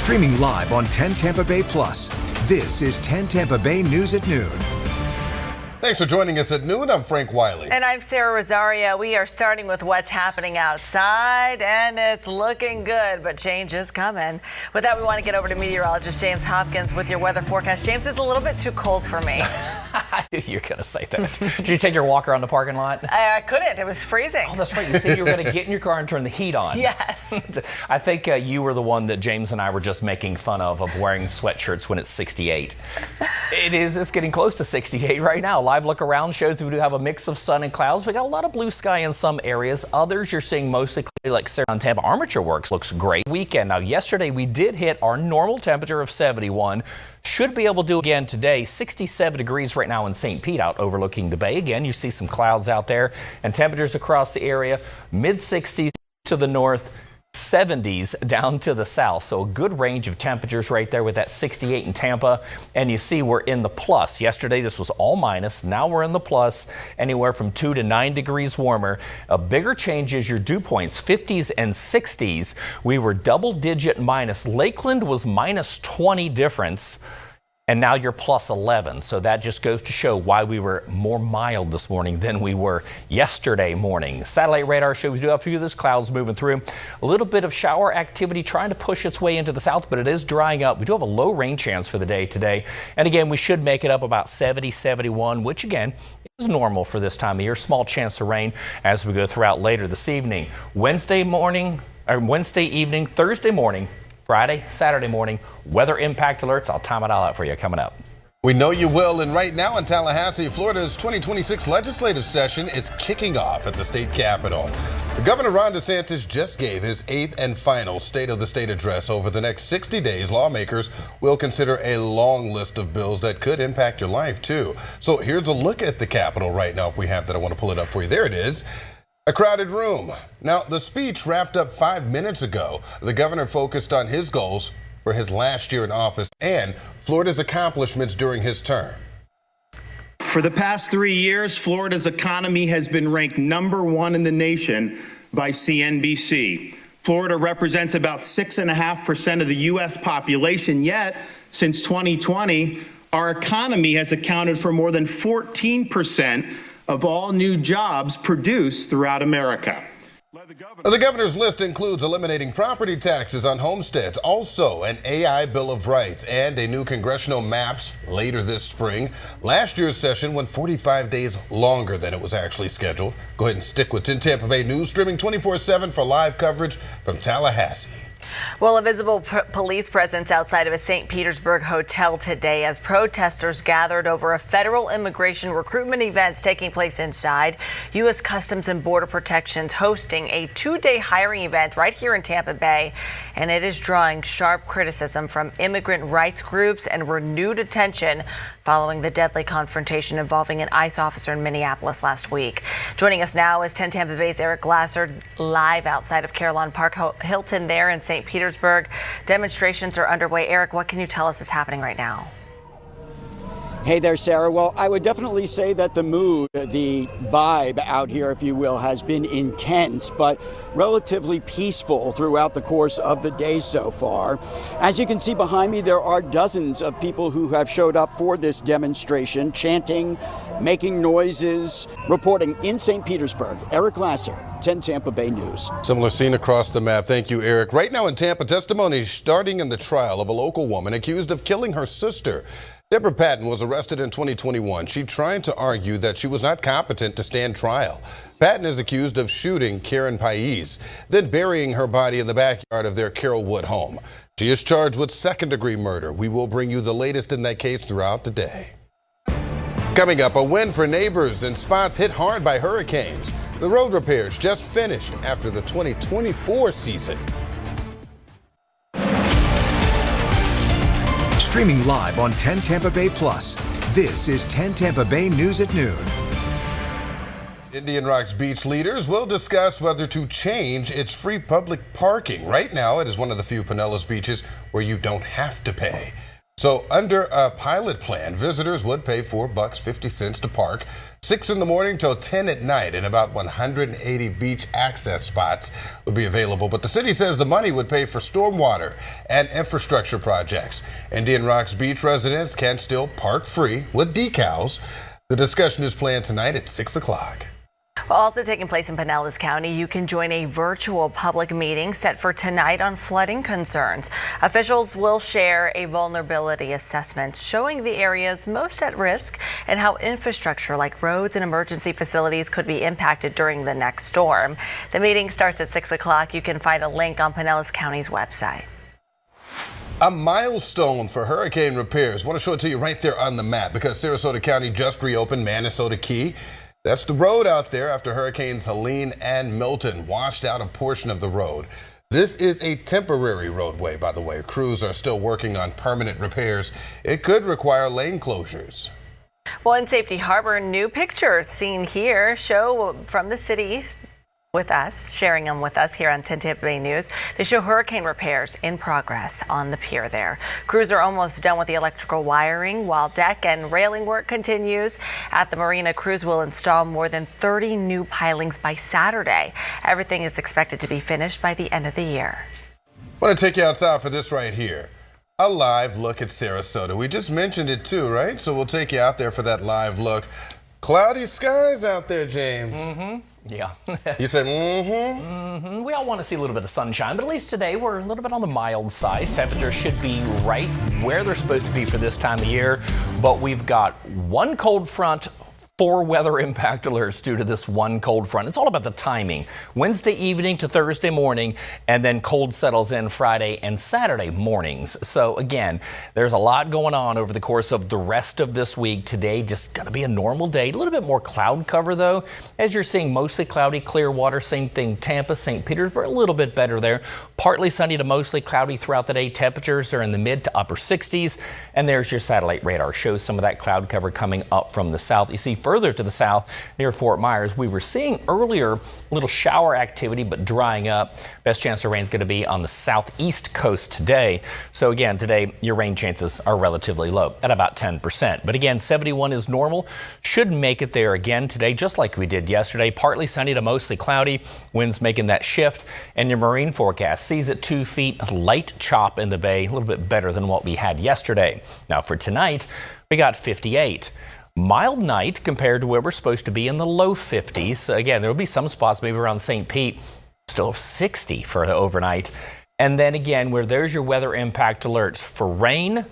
Streaming live on 10 Tampa Bay Plus, this is 10 Tampa Bay News at Noon. Thanks for joining us at noon. I'm Frank Wiley. And I'm Sarah Rosario. We are starting with what's happening outside, and it's looking good, but change is coming. With that, we want to get over to meteorologist James Hopkins with your weather forecast. James, it's a little bit too cold for me. I knew you were going to say that. Did you take your walk around the parking lot? I couldn't. It was freezing. Oh, that's right. You said you were going to get in your car and turn the heat on. Yes. I think you were the one that James and I were just making fun of wearing sweatshirts when it's 68. It's getting close to 68 right now. Live look around shows we do have a mix of sun and clouds. We got a lot of blue sky in some areas. Others you're seeing mostly clear, like Sarah on Tampa. Armature Works looks great. Weekend. Now, yesterday we did hit our normal temperature of 71. Should be able to do again today. 67 degrees right now in St. Pete out overlooking the bay. Again, you see some clouds out there and temperatures across the area. Mid 60s to the north, 70s down to the south. So a good range of temperatures right there with that 68 in Tampa. And you see we're in the plus. Yesterday this was all minus. Now we're in the plus, anywhere from 2 to 9 degrees warmer. A bigger change is your dew points, 50s and 60s. We were double digit minus. Lakeland was minus 20 difference. And now you're plus 11. So that just goes to show why we were more mild this morning than we were yesterday morning. Satellite radar shows we do have a few of those clouds moving through. A little bit of shower activity trying to push its way into the south, but it is drying up. We do have a low rain chance for the day today. And again, we should make it up about 70, 71, which again is normal for this time of year. Small chance of rain as we go throughout later this evening. Wednesday evening, Thursday morning, Friday, Saturday morning, weather impact alerts. I'll time it all out for you coming up. We know you will, and right now in Tallahassee, Florida's 2026 legislative session is kicking off at the state capitol. Governor Ron DeSantis just gave his 8th and final State of the State address. Over the next 60 days, lawmakers will consider a long list of bills that could impact your life, too. So here's a look at the Capitol right now, if we have that. I want to pull it up for you. There it is. A crowded room. Now, the speech wrapped up 5 minutes ago. The governor focused on his goals for his last year in office and Florida's accomplishments during his term. For the past 3 years, Florida's economy has been ranked #1 in the nation by CNBC. Florida represents about 6.5% of the U.S. population, yet since 2020, our economy has accounted for more than 14% of all new jobs produced throughout America. The governor's list includes eliminating property taxes on homesteads, also an AI Bill of Rights, and a new congressional maps later this spring. Last year's session went 45 days longer than it was actually scheduled. Go ahead and stick with 10 Tampa Bay News, streaming 24/7 for live coverage from Tallahassee. Well, a visible police presence outside of a St. Petersburg hotel today as protesters gathered over a federal immigration recruitment event taking place inside. U.S. Customs and Border Protection's hosting a 2-day hiring event right here in Tampa Bay, and it is drawing sharp criticism from immigrant rights groups and renewed attention following the deadly confrontation involving an ICE officer in Minneapolis last week. Joining us now is 10 Tampa Bay's Eric Glasser, live outside of Carillon Park Hilton there in St. Petersburg. Demonstrations are underway. Eric, what can you tell us is happening right now? Hey there, Sarah. Well, I would definitely say that the mood, the vibe out here, if you will, has been intense, but relatively peaceful throughout the course of the day so far. As you can see behind me, there are dozens of people who have showed up for this demonstration, chanting, making noises. Reporting in St. Petersburg, Eric Glasser, 10 Tampa Bay News. Similar scene across the map. Thank you, Eric. Right now in Tampa, testimony starting in the trial of a local woman accused of killing her sister. Deborah Patton was arrested in 2021. She tried to argue that she was not competent to stand trial. Patton is accused of shooting Karen Pais, then burying her body in the backyard of their Carrollwood home. She is charged with second-degree murder. We will bring you the latest in that case throughout the day. Coming up, a win for neighbors in spots hit hard by hurricanes. The road repairs just finished after the 2024 season. Streaming live on 10 Tampa Bay Plus, this is 10 Tampa Bay News at Noon. Indian Rock's beach leaders will discuss whether to change its free public parking. Right now, it is one of the few Pinellas beaches where you don't have to pay. So under a pilot plan, visitors would pay $4.50 to park, 6 in the morning till 10 at night, and about 180 beach access spots would be available. But the city says the money would pay for stormwater and infrastructure projects. Indian Rocks Beach residents can still park free with decals. The discussion is planned tonight at 6 o'clock. Well, also taking place in Pinellas County, you can join a virtual public meeting set for tonight on flooding concerns. Officials will share a vulnerability assessment showing the areas most at risk and how infrastructure like roads and emergency facilities could be impacted during the next storm. The meeting starts at 6 o'clock. You can find a link on Pinellas County's website. A milestone for hurricane repairs. Want to show it to you right there on the map because Sarasota County just reopened Manasota Key. That's the road out there after Hurricanes Helene and Milton washed out a portion of the road. This is a temporary roadway, by the way. Crews are still working on permanent repairs. It could require lane closures. Well, in Safety Harbor, new pictures seen here show from the city with us, sharing them with us here on 10 Tampa Bay News. They show hurricane repairs in progress on the pier there. Crews are almost done with the electrical wiring while deck and railing work continues. At the marina, crews will install more than 30 new pilings by Saturday. Everything is expected to be finished by the end of the year. I want to take you outside for this right here. A live look at Sarasota. We just mentioned it too, right? So we'll take you out there for that live look. Cloudy skies out there, James. Yeah. You said mm-hmm? We all want to see a little bit of sunshine, but at least today we're a little bit on the mild side. Temperatures should be right where they're supposed to be for this time of year, but we've got one cold front, 4 weather impact alerts due to this one cold front. It's all about the timing. Wednesday evening to Thursday morning, and then cold settles in Friday and Saturday mornings. So again, there's a lot going on over the course of the rest of this week. Today just going to be a normal day. A little bit more cloud cover though, as you're seeing mostly cloudy, clear water. Same thing, Tampa, St. Petersburg, a little bit better there. Partly sunny to mostly cloudy throughout the day. Temperatures are in the mid to upper 60s. And there's your satellite radar. Shows some of that cloud cover coming up from the south. You see further to the south near Fort Myers, we were seeing earlier a little shower activity, but drying up. Best chance of rain is going to be on the southeast coast today. So again, today your rain chances are relatively low at about 10%. But again, 71 is normal. Should make it there again today, just like we did yesterday. Partly sunny to mostly cloudy. Winds making that shift. And your marine forecast sees at 2 feet, light chop in the bay, a little bit better than what we had yesterday. Now for tonight, we got 58. Mild night compared to where we're supposed to be in the low 50s. Again, there will be some spots maybe around St. Pete, still 60 for the overnight. And then again, where there's your weather impact alerts for rain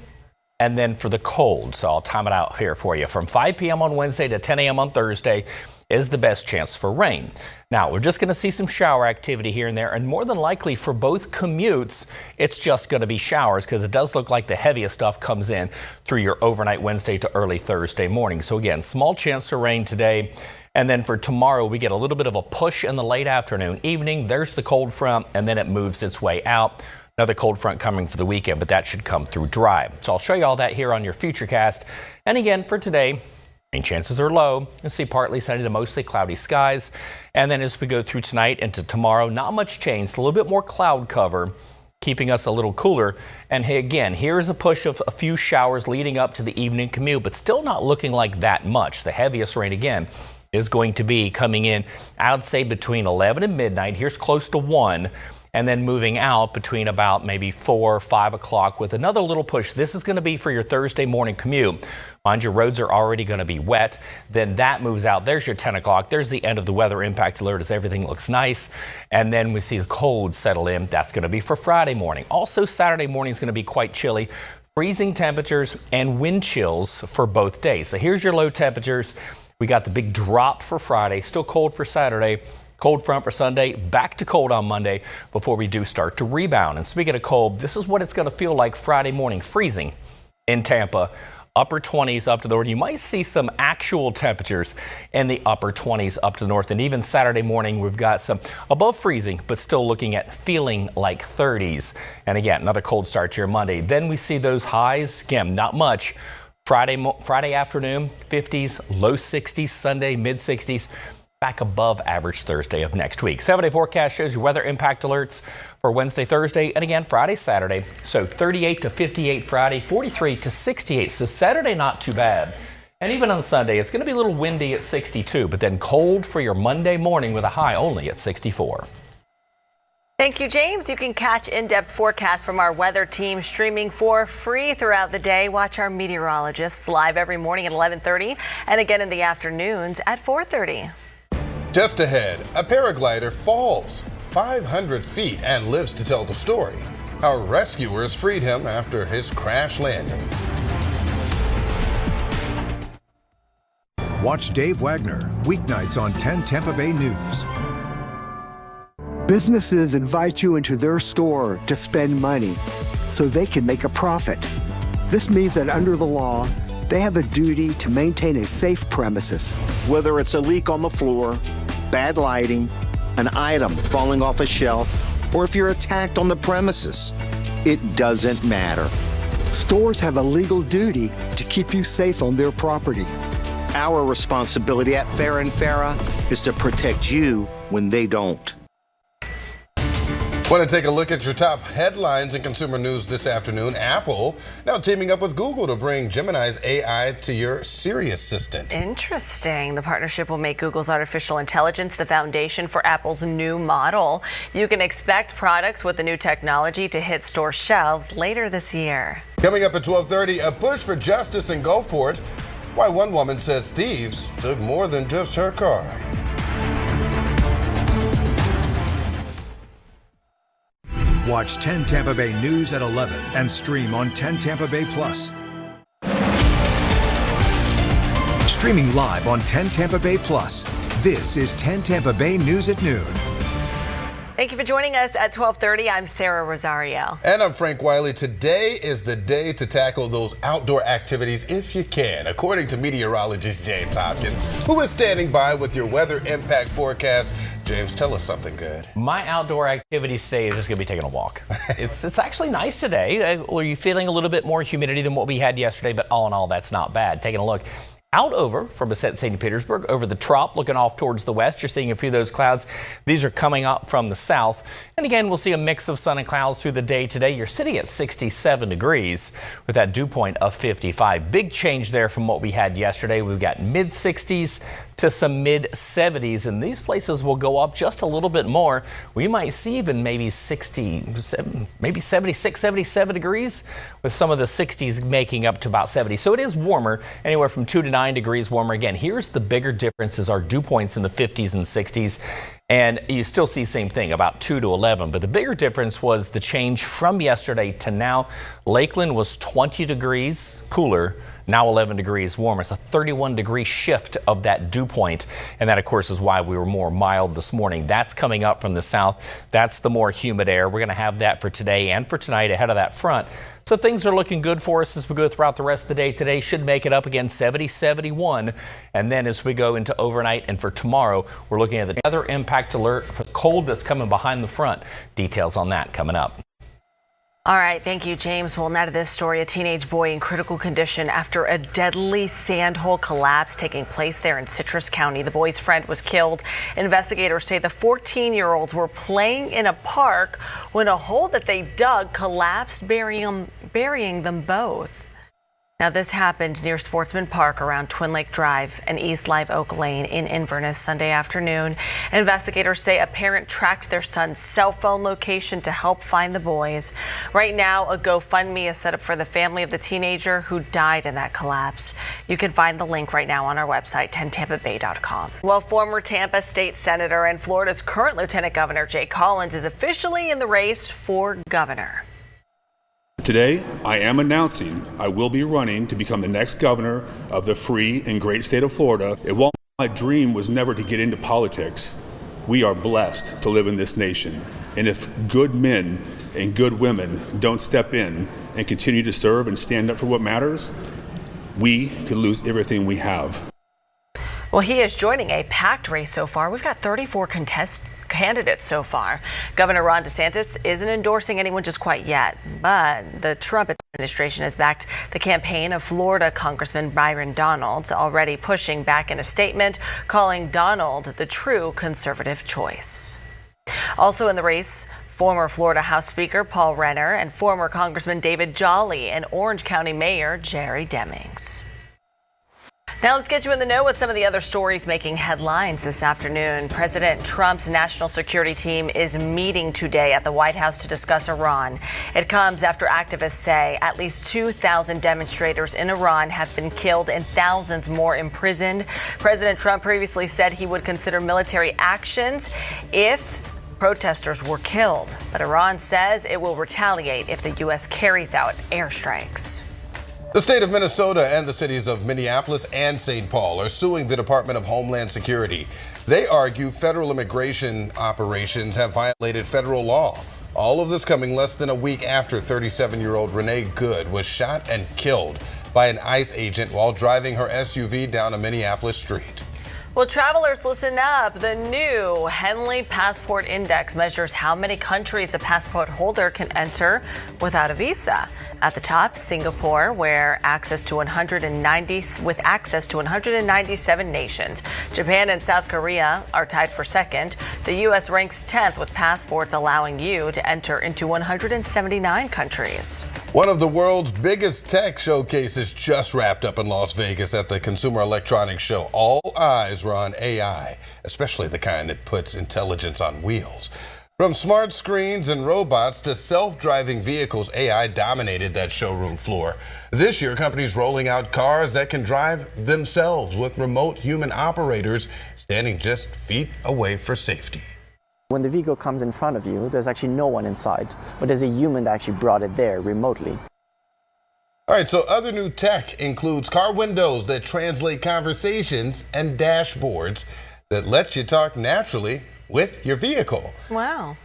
and then for the cold. So I'll time it out here for you. From 5 p.m. on Wednesday to 10 a.m. on Thursday is the best chance for rain. Now, we're just going to see some shower activity here and there, and more than likely for both commutes, it's just going to be showers because it does look like the heaviest stuff comes in through your overnight Wednesday to early Thursday morning. So again, small chance of rain today. And then for tomorrow, we get a little bit of a push in the late afternoon, evening. There's the cold front, and then it moves its way out. Another cold front coming for the weekend, but that should come through dry. So I'll show you all that here on your Futurecast. And again, for today, rain chances are low. You'll see partly sunny to mostly cloudy skies. And then as we go through tonight into tomorrow, not much change, a little bit more cloud cover, keeping us a little cooler. And hey, again, here's a push of a few showers leading up to the evening commute, but still not looking like that much. The heaviest rain again is going to be coming in, I'd say between 11 and midnight. Here's close to 1. And then moving out between about maybe 4 or 5 o'clock with another little push. This is going to be for your Thursday morning commute. Mind your roads are already going to be wet. Then that moves out. There's your 10 o'clock. There's the end of the weather impact alert as everything looks nice. And then we see the cold settle in. That's going to be for Friday morning. Also, Saturday morning is going to be quite chilly. Freezing temperatures and wind chills for both days. So here's your low temperatures. We got the big drop for Friday. Still cold for Saturday. Cold front for Sunday, back to cold on Monday before we do start to rebound. And speaking of cold, this is what it's going to feel like Friday morning, freezing in Tampa. Upper 20s up to the north. You might see some actual temperatures in the upper 20s up to the north. And even Saturday morning, we've got some above freezing, but still looking at feeling like 30s. And again, another cold start to your Monday. Then we see those highs. Again, not much. Friday afternoon, 50s, low 60s, Sunday, mid 60s. Back above average Thursday of next week. 7-day forecast shows you weather impact alerts for Wednesday, Thursday, and again Friday, Saturday. So 38 to 58 Friday, 43 to 68. So Saturday, not too bad. And even on Sunday, it's going to be a little windy at 62, but then cold for your Monday morning with a high only at 64. Thank you, James. You can catch in-depth forecasts from our weather team streaming for free throughout the day. Watch our meteorologists live every morning at 11:30 and again in the afternoons at 4:30. Just ahead, a paraglider falls 500 feet and lives to tell the story. Our rescuers freed him after his crash landing. Watch Dave Wagner, weeknights on 10 Tampa Bay News. Businesses invite you into their store to spend money so they can make a profit. This means that under the law, they have a duty to maintain a safe premises. Whether it's a leak on the floor, bad lighting, an item falling off a shelf, or if you're attacked on the premises, it doesn't matter. Stores have a legal duty to keep you safe on their property. Our responsibility at Farah & Farah is to protect you when they don't. Want to take a look at your top headlines in consumer news this afternoon? Apple now teaming up with Google to bring Gemini's AI to your Siri assistant. Interesting. The partnership will make Google's artificial intelligence the foundation for Apple's new model. You can expect products with the new technology to hit store shelves later this year. Coming up at 12:30, a push for justice in Gulfport. Why one woman says thieves took more than just her car. Watch 10 Tampa Bay News at 11 and stream on 10 Tampa Bay Plus. Streaming live on 10 Tampa Bay Plus. This is 10 Tampa Bay News at noon. Thank you for joining us at 12:30. I'm Sarah Rosario. And I'm Frank Wiley. Today is the day to tackle those outdoor activities if you can, according to meteorologist James Hopkins, who is standing by with your weather impact forecast. James, tell us something good. My outdoor activity today is just going to be taking a walk. It's actually nice today. Are you feeling a little bit more humidity than what we had yesterday? But all in all, that's not bad. Taking a look out over from St. Petersburg, over the Trop, looking off towards the west. You're seeing a few of those clouds. These are coming up from the south. And again, we'll see a mix of sun and clouds through the day today. You're sitting at 67 degrees with that dew point of 55. Big change there from what we had yesterday. We've got mid 60s to some mid 70s, and these places will go up just a little bit more. We might see even maybe 67, maybe 76, 77 degrees, with some of the 60s making up to about 70. So it is warmer, anywhere from 2 to 9 degrees warmer. Again, here's the bigger difference is our dew points in the 50s and 60s. And you still see same thing, about 2 to 11. But the bigger difference was the change from yesterday to now. Lakeland was 20 degrees cooler, now 11 degrees warmer. It's a 31-degree shift of that dew point. And that, of course, is why we were more mild this morning. That's coming up from the south. That's the more humid air. We're going to have that for today and for tonight ahead of that front. So things are looking good for us as we go throughout the rest of the day. Today should make it up again, 70, 71. And then as we go into overnight and for tomorrow, we're looking at the weather impact alert for the cold that's coming behind the front. Details on that coming up. All right, thank you, James. Well, now to this story, a teenage boy in critical condition after a deadly sandhole collapse taking place there in Citrus County. The boy's friend was killed. Investigators say the 14-year-olds were playing in a park when a hole that they dug collapsed, burying them both. Now, this happened near Sportsman Park around Twin Lake Drive and East Live Oak Lane in Inverness Sunday afternoon. Investigators say a parent tracked their son's cell phone location to help find the boys. Right now, a GoFundMe is set up for the family of the teenager who died in that collapse. You can find the link right now on our website, 10tampabay.com. Well, former Tampa State Senator and Florida's current Lieutenant Governor Jay Collins is officially in the race for governor. Today, I am announcing I will be running to become the next governor of the free and great state of Florida. While my dream was never to get into politics, we are blessed to live in this nation. And if good men and good women don't step in and continue to serve and stand up for what matters, we could lose everything we have. Well, he is joining a packed race so far. We've got 34 candidates so far. Governor Ron DeSantis isn't endorsing anyone just quite yet, but the Trump administration has backed the campaign of Florida Congressman Byron Donalds, already pushing back in a statement, calling Donald the true conservative choice. Also in the race Former Florida House Speaker Paul Renner and former Congressman David Jolly and Orange County Mayor Jerry Demings. Now let's get you in the know with some of the other stories making headlines this afternoon. President Trump's national security team is meeting today at the White House to discuss Iran. It comes after activists say at least 2,000 demonstrators in Iran have been killed and thousands more imprisoned. President Trump previously said he would consider military actions if protesters were killed. But Iran says it will retaliate if the U.S. carries out airstrikes. The state of Minnesota and the cities of Minneapolis and St. Paul are suing the Department of Homeland Security. They argue federal immigration operations have violated federal law. All of this coming less than a week after 37-year-old Renee Good was shot and killed by an ICE agent while driving her SUV down a Minneapolis street. Well, travelers, listen up. The new Henley Passport Index measures how many countries a passport holder can enter without a visa. At the top, Singapore, with access to 197 nations. Japan and South Korea are tied for second. The U.S. ranks 10th with passports allowing you to enter into 179 countries. One of the world's biggest tech showcases just wrapped up in Las Vegas at the Consumer Electronics Show. All eyes were on AI, especially the kind that puts intelligence on wheels. From smart screens and robots to self-driving vehicles, AI dominated that showroom floor. This year, companies rolling out cars that can drive themselves with remote human operators standing just feet away for safety. When the vehicle comes in front of you, there's actually no one inside, but there's a human that actually brought it there remotely. All right, so other new tech includes car windows that translate conversations and dashboards that let you talk naturally with your vehicle. Wow.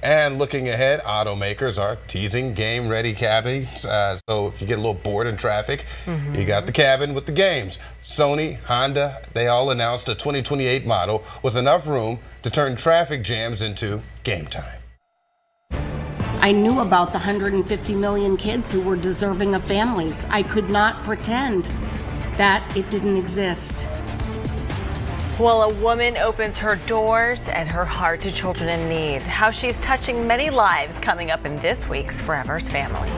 And looking ahead, automakers are teasing game-ready cabins. So if you get a little bored in traffic, you got the cabin with the games. Sony, Honda, they all announced a 2028 model with enough room to turn traffic jams into game time. I knew about the 150 million kids who were deserving of families. I could not pretend that it didn't exist. Well, a woman opens her doors and her heart to children in need. How she's touching many lives coming up in this week's Forever's Family.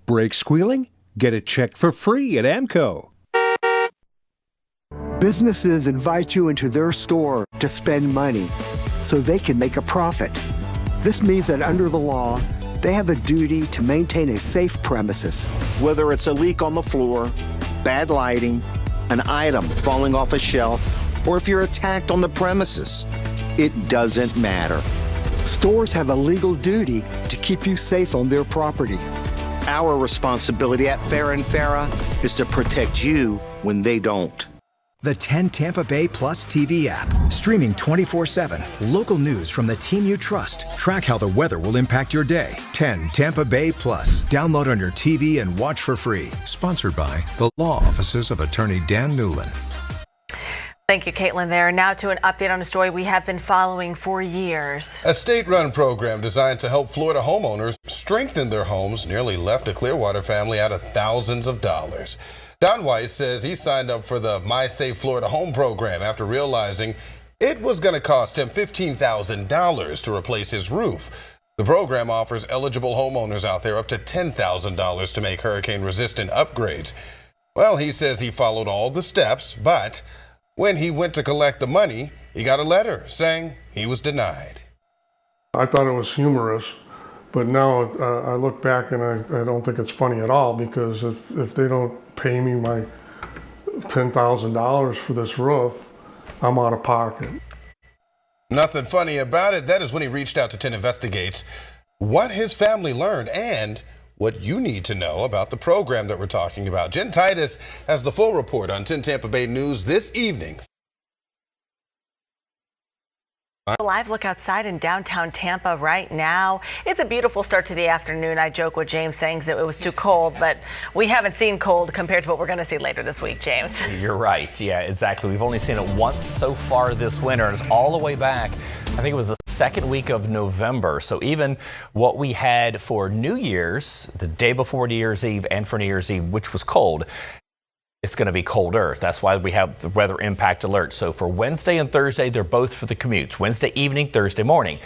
Brake squealing? Get it checked for free at AMCO. Businesses invite you into their store to spend money so they can make a profit. This means that under the law, they have a duty to maintain a safe premises. Whether it's a leak on the floor, bad lighting, an item falling off a shelf, or if you're attacked on the premises, it doesn't matter. Stores have a legal duty to keep you safe on their property. Our responsibility at Farah & Farah is to protect you when they don't. The 10 Tampa Bay Plus TV app. Streaming 24/7. Local news from the team you trust. Track how the weather will impact your day. 10 Tampa Bay Plus. Download on your TV and watch for free. Sponsored by the Law Offices of Attorney Dan Newland. Thank you, Caitlin, there. Now to an update on a story we have been following for years. A state-run program designed to help Florida homeowners strengthen their homes nearly left a Clearwater family out of thousands of dollars. Don Weiss says he signed up for the My Safe Florida Home program after realizing it was going to cost him $15,000 to replace his roof. The program offers eligible homeowners out there up to $10,000 to make hurricane-resistant upgrades. Well, he says he followed all the steps, but when he went to collect the money, he got a letter saying he was denied. I thought it was humorous, but now I look back and I don't think it's funny at all, because if they don't pay me my $10,000 for this roof, I'm out of pocket. Nothing funny about it. That is when he reached out to 10 Investigates what his family learned and what you need to know about the program that we're talking about. Jen Titus has the full report on 10 Tampa Bay News this evening. A live look outside in downtown Tampa right now. It's a beautiful start to the afternoon. I joke with James saying that it was too cold, but we haven't seen cold compared to what we're going to see later this week, James. You're right. Yeah, exactly. We've only seen it once so far this winter, and it's all the way back. I think it was the second week of November. So even what we had for New Year's, the day before New Year's Eve and for New Year's Eve, which was cold, it's going to be colder. That's why we have the weather impact alert. So for Wednesday and Thursday, they're both for the commutes. Wednesday evening, Thursday morning.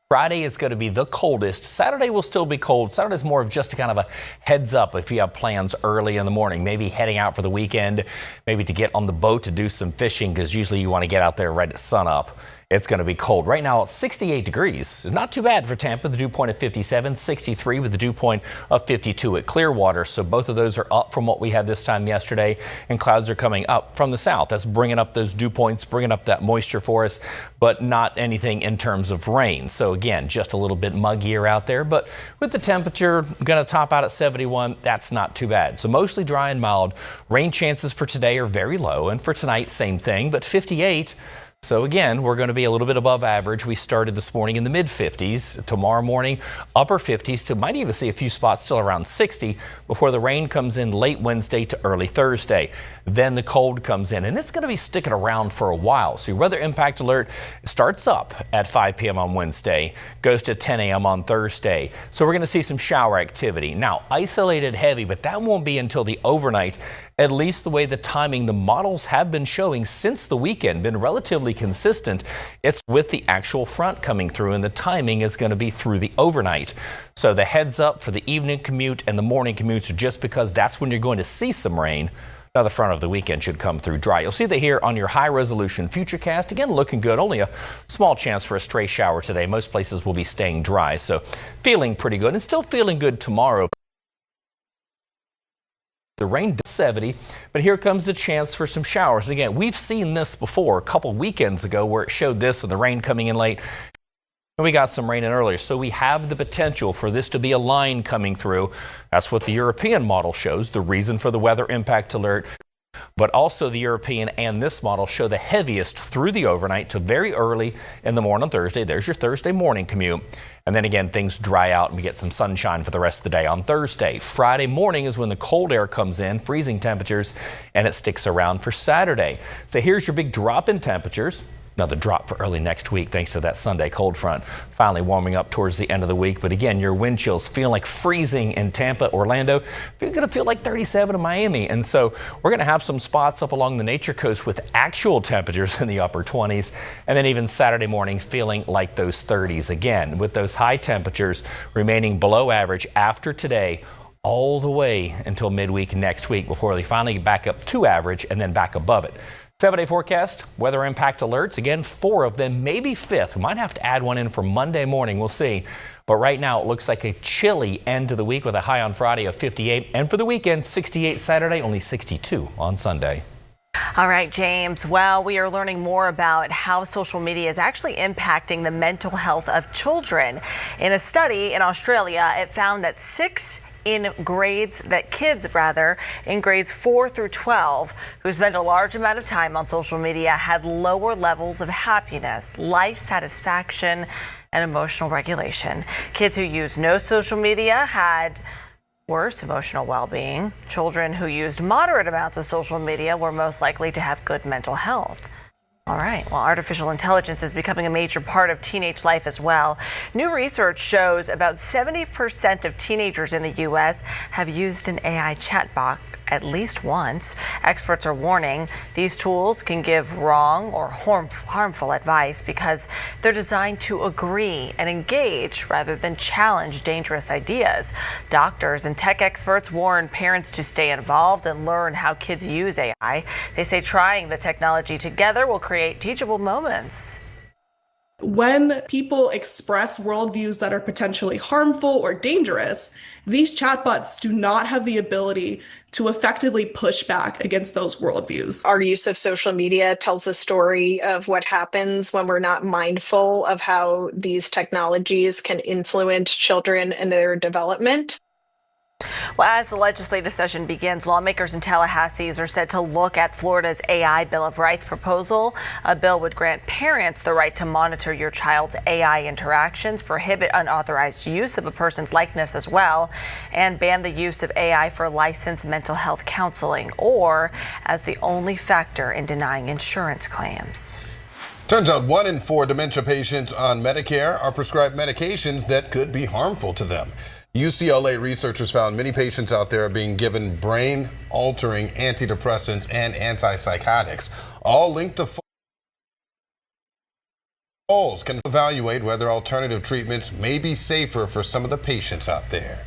Friday is going to be the coldest. Saturday will still be cold. Saturday is more of just a kind of a heads up if you have plans early in the morning, maybe heading out for the weekend, maybe to get on the boat to do some fishing, because usually you want to get out there right at sunup. It's going to be cold. Right now, it's 68 degrees. Not too bad for Tampa. The dew point at 57, 63 with the dew point of 52 at Clearwater. So both of those are up from what we had this time yesterday, and clouds are coming up from the south. That's bringing up those dew points, bringing up that moisture for us, but not anything in terms of rain. So again, just a little bit muggier out there, but with the temperature going to top out at 71, that's not too bad. So mostly dry and mild. Rain chances for today are very low, and for tonight, same thing, but 58. So again, we're going to be a little bit above average. We started this morning in the mid-50s. Tomorrow morning, upper 50s to might even see a few spots still around 60 before the rain comes in late Wednesday to early Thursday. Then the cold comes in, and it's going to be sticking around for a while. So your weather impact alert starts up at 5 p.m. on Wednesday, goes to 10 a.m. on Thursday. So we're going to see some shower activity. Now, isolated heavy, but that won't be until the overnight. At least the way the timing the models have been showing since the weekend, been relatively consistent. It's with the actual front coming through, and the timing is going to be through the overnight. So the heads up for the evening commute and the morning commutes are just because that's when you're going to see some rain. Now the front of the weekend should come through dry. You'll see that here on your high resolution futurecast. Again, looking good. Only a small chance for a stray shower today. Most places will be staying dry. So feeling pretty good, and still feeling good tomorrow. The rain 70, but here comes the chance for some showers. Again, we've seen this before a couple weekends ago where it showed this and the rain coming in late. And we got some rain in earlier, so we have the potential for this to be a line coming through. That's what the European model shows, the reason for the weather impact alert. But also the European and this model show the heaviest through the overnight to very early in the morning on Thursday. There's your Thursday morning commute. And then again, things dry out and we get some sunshine for the rest of the day on Thursday. Friday morning is when the cold air comes in, freezing temperatures, and it sticks around for Saturday. So here's your big drop in temperatures. Another drop for early next week thanks to that Sunday cold front finally warming up towards the end of the week. But again, your wind chills feel like freezing in Tampa, Orlando. It's going to feel like 37 in Miami. And so we're going to have some spots up along the Nature Coast with actual temperatures in the upper 20s. And then even Saturday morning feeling like those 30s again, with those high temperatures remaining below average after today all the way until midweek next week before they finally get back up to average and then back above it. 7-day forecast, weather impact alerts. Again, 4 of them, maybe 5th. We might have to add one in for Monday morning. We'll see. But right now, it looks like a chilly end to the week with a high on Friday of 58. And for the weekend, 68 Saturday, only 62 on Sunday. All right, James. Well, we are learning more about how social media is actually impacting the mental health of children. In a study in Australia, it found that kids in grades 4 through 12 who spent a large amount of time on social media had lower levels of happiness, life satisfaction, and emotional regulation. Kids who used no social media had worse emotional well-being. Children who used moderate amounts of social media were most likely to have good mental health. All right. Well, artificial intelligence is becoming a major part of teenage life as well. New research shows about 70% of teenagers in the U.S. have used an AI chatbot at least once. Experts are warning these tools can give wrong or harmful advice because they're designed to agree and engage rather than challenge dangerous ideas. Doctors and tech experts warn parents to stay involved and learn how kids use AI. They say trying the technology together will create teachable moments. When people express worldviews that are potentially harmful or dangerous, these chatbots do not have the ability to effectively push back against those worldviews. Our use of social media tells a story of what happens when we're not mindful of how these technologies can influence children and their development. Well, as the legislative session begins, lawmakers in Tallahassee are set to look at Florida's AI Bill of Rights proposal. A bill would grant parents the right to monitor your child's AI interactions, prohibit unauthorized use of a person's likeness as well, and ban the use of AI for licensed mental health counseling or as the only factor in denying insurance claims. Turns out 1 in 4 dementia patients on Medicare are prescribed medications that could be harmful to them. UCLA researchers found many patients out there are being given brain-altering antidepressants and antipsychotics, all linked to falls. Can evaluate whether alternative treatments may be safer for some of the patients out there.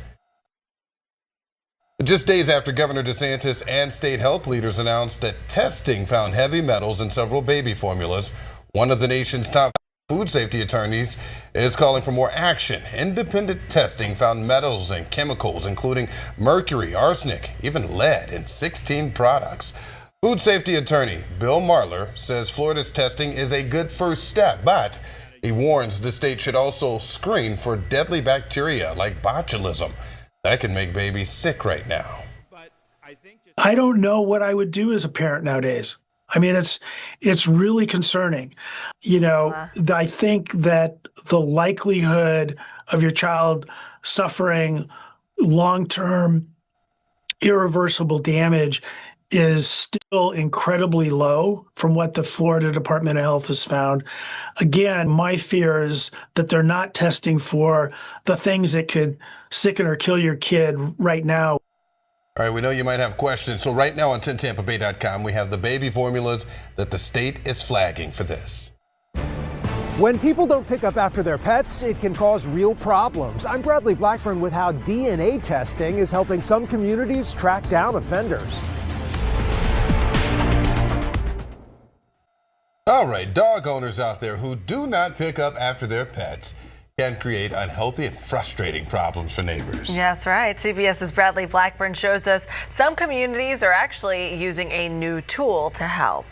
Just days after Governor DeSantis and state health leaders announced that testing found heavy metals in several baby formulas, one of the nation's top food safety attorneys is calling for more action. Independent testing found metals and chemicals, including mercury, arsenic, even lead in 16 products. Food safety attorney Bill Marler says Florida's testing is a good first step, but he warns the state should also screen for deadly bacteria like botulism. That can make babies sick right now. I don't know what I would do as a parent nowadays. I mean, it's really concerning. You know, I think that the likelihood of your child suffering long-term irreversible damage is still incredibly low from what the Florida Department of Health has found. Again, my fear is that they're not testing for the things that could sicken or kill your kid right now. All right, we know you might have questions. So right now on 10tampabay.com, we have the baby formulas that the state is flagging for this. When people don't pick up after their pets, it can cause real problems. I'm Bradley Blackburn with how DNA testing is helping some communities track down offenders. All right, dog owners out there who do not pick up after their pets can create unhealthy and frustrating problems for neighbors. That's right. CBS's Bradley Blackburn shows us some communities are actually using a new tool to help.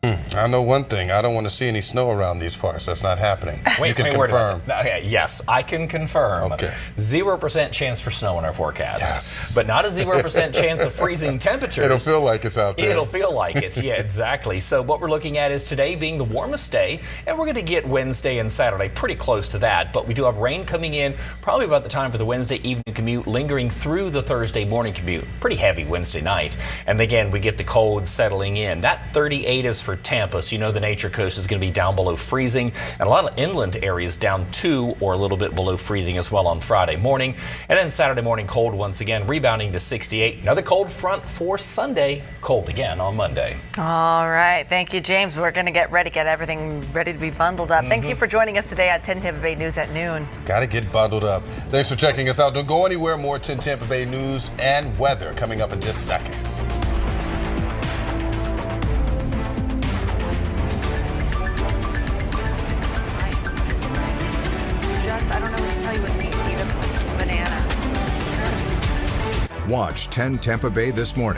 I know one thing. I don't want to see any snow around these parts. That's not happening. You can confirm. Okay, yes, I can confirm. Okay. 0% chance for snow in our forecast. Yes. But not a 0% chance of freezing temperatures. It'll feel like it's out there. It'll feel like it. Yeah, exactly. So what we're looking at is today being the warmest day, and we're going to get Wednesday and Saturday pretty close to that. But we do have rain coming in probably about the time for the Wednesday evening commute, lingering through the Thursday morning commute. Pretty heavy Wednesday night. And again, we get the cold settling in. That 38 is for Tampa, so you know the Nature Coast is going to be down below freezing, and a lot of inland areas down 2 or a little bit below freezing as well on Friday morning. And then Saturday morning cold once again, rebounding to 68. Another cold front for Sunday, cold again on Monday. All right, thank you, James. We're going to get everything ready to be bundled up. Thank you for joining us today at 10 Tampa Bay News at noon. Got to get bundled up. Thanks for checking us out. Don't go anywhere. More 10 Tampa Bay news and weather coming up in just seconds. Watch 10 Tampa Bay this morning.